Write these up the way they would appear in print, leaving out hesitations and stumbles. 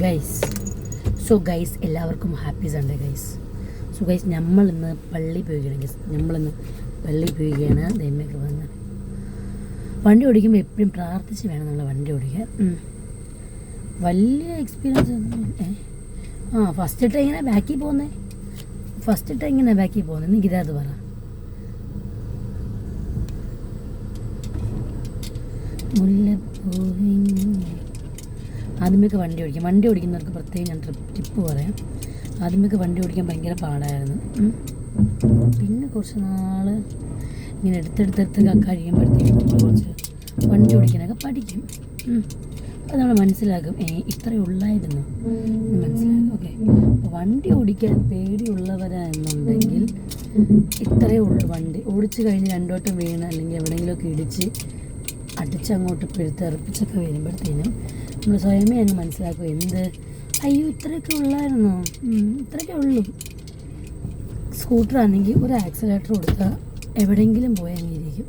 Guys എല്ലാവർക്കും happy Sunday guys. Guys നമ്മളിന്ന് പള്ളി പോവുകയാണ് ഗൈസ്. ദൈവമൊക്കെ വന്ന് വണ്ടി ഓടിക്കുമ്പോൾ എപ്പോഴും പ്രാർത്ഥിച്ച് വേണം നമ്മൾ വണ്ടി ഓടിക്കാൻ. വലിയ എക്സ്പീരിയൻസ് ഒന്നും. ഫസ്റ്റ് ഇട്ട് എങ്ങനെ ബാക്കിൽ പോകുന്നത്? എനിക്കിത് പറ. ആദ്യമൊക്കെ വണ്ടി ഓടിക്കുന്നവർക്ക് പ്രത്യേകം ഞാൻ ടിപ്പ് പറയാം. ആദ്യമൊക്കെ വണ്ടി ഓടിക്കാൻ ഭയങ്കര പാടായിരുന്നു. പിന്നെ കുറച്ച് നാൾ ഇങ്ങനെ എടുത്തെടുത്ത് കഴിയുമ്പോഴത്തേക്കും നമ്മൾ കുറച്ച് വണ്ടി ഓടിക്കാനൊക്കെ പഠിക്കും. അത് നമ്മൾ മനസ്സിലാക്കും, ഇത്രയേ ഉള്ളായിരുന്നു എന്ന് മനസ്സിലാക്കും. ഓക്കെ, വണ്ടി ഓടിക്കാൻ പേടിയുള്ളവരാണെന്നുണ്ടെങ്കിൽ ഇത്രയേ ഉള്ളൂ. വണ്ടി ഓടിച്ച് കഴിഞ്ഞ് രണ്ടോട്ടം വീണ് അല്ലെങ്കിൽ എവിടെയെങ്കിലുമൊക്കെ ഇടിച്ച് അടിച്ചങ്ങോട്ട് തെറിപ്പിച്ചൊക്കെ വരുമ്പോഴത്തേനും നമ്മൾ സ്വയമേ അങ്ങ് മനസ്സിലാക്കും, അയ്യോ ഇത്രയൊക്കെ ഉള്ളായിരുന്നോ, ഇത്രയൊക്കെ ഉള്ളൂ. സ്കൂട്ടറാണെങ്കിൽ ഒരു ആക്സിലേറ്റർ കൊടുത്താൽ എവിടെയെങ്കിലും പോയി അങ്ങിരിക്കും.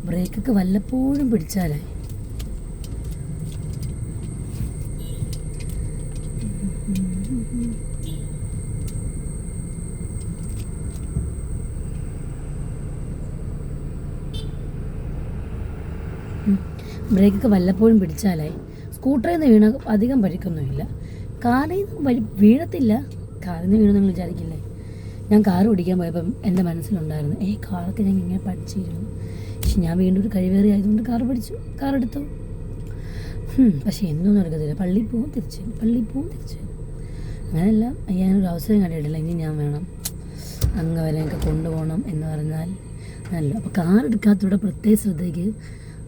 ബ്രേക്കൊക്കെ വല്ലപ്പോഴും പിടിച്ചാലായി. സ്കൂട്ടറിൽ നിന്ന് വീണ അധികം പരിക്കൊന്നുമില്ല. കാറിൽ നിന്ന് വീഴത്തില്ല. കാറിൽ നിന്ന് വീണെന്ന് നിങ്ങൾ വിചാരിക്കില്ലേ? ഞാൻ കാർ ഓടിക്കാൻ പോയപ്പം എൻ്റെ മനസ്സിലുണ്ടായിരുന്നു, കാറൊക്കെ ഞാൻ ഇങ്ങനെ പഠിച്ചിരുന്നു. പക്ഷെ ഞാൻ വീണ്ടും ഒരു കഴിവേറി ആയതുകൊണ്ട് കാർ എടുത്തു. പക്ഷെ എന്നൊന്നും എടുക്കത്തില്ല. പള്ളിയിൽ പോവും തിരിച്ചു അങ്ങനെയല്ല. ഞാനൊരു അവസരം കണ്ടിട്ടില്ല, ഇനി ഞാൻ വേണം അങ്ങ് വരെയൊക്കെ കൊണ്ടുപോകണം എന്ന് പറഞ്ഞാൽ നല്ല. അപ്പോൾ കാർ എടുക്കാത്തവിടെ പ്രത്യേക ശ്രദ്ധയ്ക്ക്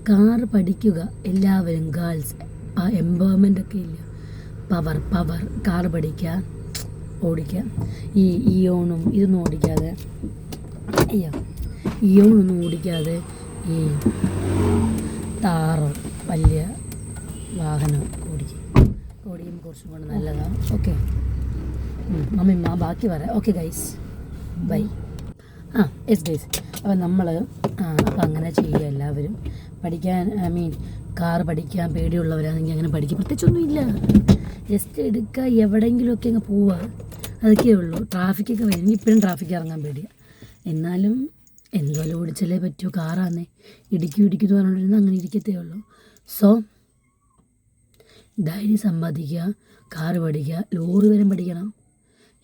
കാറ് പഠിക്കുക എല്ലാവരും. ഗേൾസ് ആ എംപവർമെൻ്റൊക്കെ ഇല്ല. പവർ കാറ് പഠിക്കുക, ഓടിക്കുക. ഇയോണും ഇതൊന്നും ഓടിക്കാതെ ഈ താറോ വലിയ വാഹനം ഓടിക്കുമ്പോൾ കുറച്ചും കൂടെ നല്ലതാണ്. ഓക്കെ മമ്മി ബാക്കി പറയാം. Okay guys, bye. Yes guys, അപ്പം നമ്മൾ അപ്പം അങ്ങനെ ചെയ്യുക എല്ലാവരും. പഠിക്കാൻ കാറ് പഠിക്കാൻ പേടിയുള്ളവരാണെങ്കിൽ അങ്ങനെ പഠിക്കുക. പ്രത്യേകിച്ചൊന്നുമില്ല, ജസ്റ്റ് എടുക്കുക, എവിടെയെങ്കിലുമൊക്കെ അങ്ങ് പോവുക, അതൊക്കെ ഉള്ളൂ. ട്രാഫിക്കൊക്കെ വരും. ഇപ്പോഴും ട്രാഫിക്ക് ഇറങ്ങാൻ പേടിയാണ്. എന്നാലും എന്തുപോലെ ഓടിച്ചല്ലേ പറ്റൂ. കാറാന്നേ ഇടിക്കും എന്ന് പറഞ്ഞിരുന്നാൽ അങ്ങനെ ഇരിക്കത്തേ ഉള്ളൂ. സോ ധൈര്യം സമ്പാദിക്കുക, കാറ് പഠിക്കുക, ലോറി വരെ പഠിക്കണം,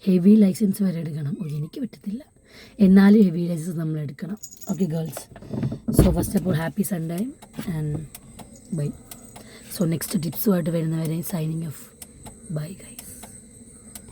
ഹെവി ലൈസൻസ് വരെ എടുക്കണം. എനിക്ക് പറ്റത്തില്ല, എന്നാലും ഹെവി ലൈസൻസ് നമ്മൾ എടുക്കണം. Okay girls, so first of all happy Sunday and bye. So next ടിപ്സുമായിട്ട് വരുന്നവരെ സൈനിങ് ഓഫ്. Bye guys.